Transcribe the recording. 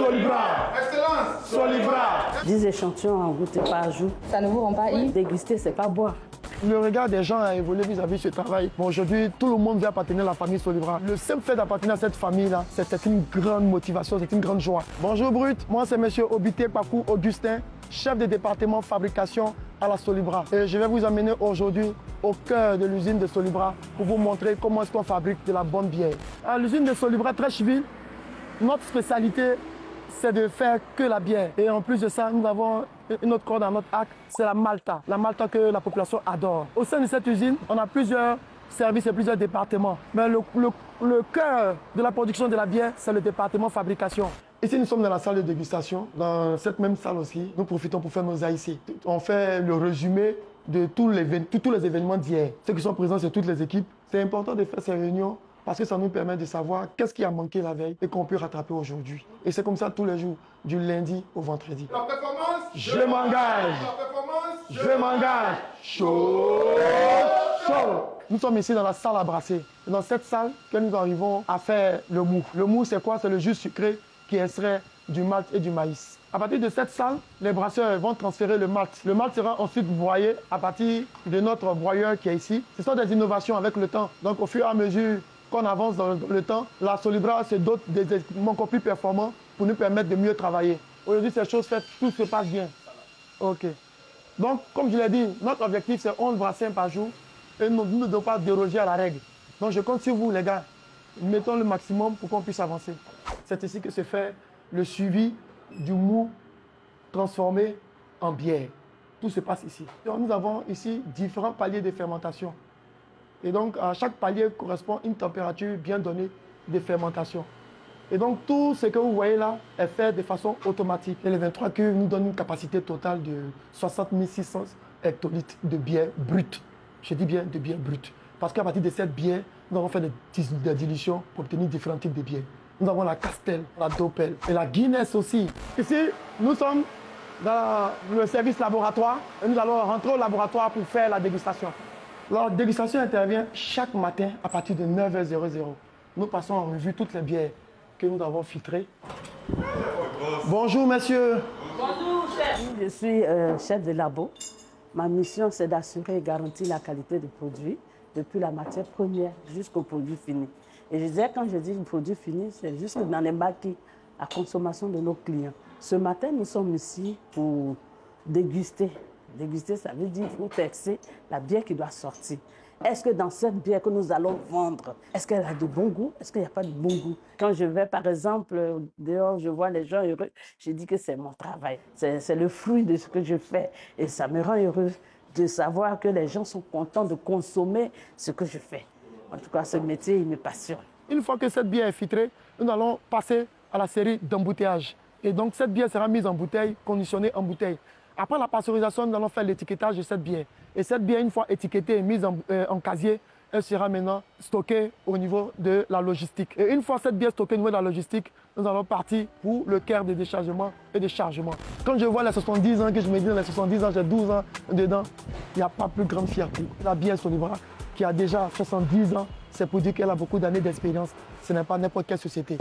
Solibra. Excellence. Solibra. 10 échantillons en goûter par jour. Ça ne vous rend pas ivre? Déguster, c'est pas boire. Le regard des gens a évolué vis-à-vis de ce travail. Bon, aujourd'hui, tout le monde veut appartenir à la famille Solibra. Le simple fait d'appartenir à cette famille-là, c'est une grande motivation, c'est une grande joie. Bonjour Brut, moi c'est M. Obité Pakou Augustin, chef de département fabrication à la Solibra. Et je vais vous amener aujourd'hui au cœur de l'usine de Solibra pour vous montrer comment est-ce qu'on fabrique de la bonne bière. À l'usine de Solibra Treichville, notre spécialité, c'est de faire que la bière. Et en plus de ça, nous avons une autre corde dans notre arc, c'est la Malta. La Malta que la population adore. Au sein de cette usine, on a plusieurs services et plusieurs départements. Mais le cœur de la production de la bière, c'est le département fabrication. Ici, nous sommes dans la salle de dégustation. Dans cette même salle aussi, nous profitons pour faire nos AIC. On fait le résumé de tous les événements d'hier. Ceux qui sont présents, c'est toutes les équipes. C'est important de faire ces réunions parce que ça nous permet de savoir qu'est-ce qui a manqué la veille et qu'on peut rattraper aujourd'hui. Et c'est comme ça tous les jours, du lundi au vendredi. La performance, je m'engage. La performance, je m'engage. Chaud, chaud. Nous sommes ici dans la salle à brasser. C'est dans cette salle que nous arrivons à faire le mou. Le mou, c'est quoi? C'est le jus sucré qui extrait du malt et du maïs. À partir de cette salle, les brasseurs vont transférer le malt. Le malt sera ensuite broyé à partir de notre broyeur qui est ici. Ce sont des innovations avec le temps. Donc au fur et à mesure qu'on avance dans le temps, la Solibra se dote des équipements encore plus performants pour nous permettre de mieux travailler. Aujourd'hui, ces choses faites, tout se passe bien. OK. Donc, comme je l'ai dit, notre objectif, c'est 11 brassins par jour et nous ne devons pas déroger à la règle. Donc, je compte sur vous, les gars. Mettons le maximum pour qu'on puisse avancer. C'est ici que se fait le suivi du mou transformé en bière. Tout se passe ici. Donc, nous avons ici différents paliers de fermentation. Et donc, à chaque palier correspond une température bien donnée de fermentation. Et donc, tout ce que vous voyez là est fait de façon automatique. Et les 23 cuves nous donnent une capacité totale de 60 600 hectolitres de bière brute. Je dis bien de bière brute. Parce qu'à partir de cette bière, nous avons fait des dilutions pour obtenir différents types de bières. Nous avons la Castel, la Doppel et la Guinness aussi. Ici, nous sommes dans le service laboratoire et nous allons rentrer au laboratoire pour faire la dégustation. La dégustation intervient chaque matin à partir de 9h00. Nous passons en revue toutes les bières que nous avons filtrées. Bonjour, messieurs. Bonjour, chef. Je suis chef de labo. Ma mission, c'est d'assurer et garantir la qualité du produit, depuis la matière première jusqu'au produit fini. Et je disais, quand je dis produit fini, c'est juste dans les maquis à consommation de nos clients. Ce matin, nous sommes ici pour déguster. Déguster, ça veut dire qu'il faut texter la bière qui doit sortir. Est-ce que dans cette bière que nous allons vendre, est-ce qu'elle a de bon goût? Est-ce qu'il n'y a pas de bon goût? Quand je vais, par exemple, dehors, je vois les gens heureux, je dis que c'est mon travail. C'est le fruit de ce que je fais. Et ça me rend heureux de savoir que les gens sont contents de consommer ce que je fais. En tout cas, ce métier, il me passionne. Une fois que cette bière est filtrée, nous allons passer à la série d'embouteillage. Et donc, cette bière sera mise en bouteille, conditionnée en bouteille. Après la pasteurisation, nous allons faire l'étiquetage de cette bière. Et cette bière, une fois étiquetée et mise en casier, elle sera maintenant stockée au niveau de la logistique. Et une fois cette bière stockée au niveau de la logistique, nous allons partir pour le quart de déchargement et de chargement. Quand je vois les 70 ans, que je me dis dans les 70 ans, j'ai 12 ans dedans, il n'y a pas plus grande fierté. La bière Solibra, qui a déjà 70 ans, c'est pour dire qu'elle a beaucoup d'années d'expérience. Ce n'est pas n'importe quelle société.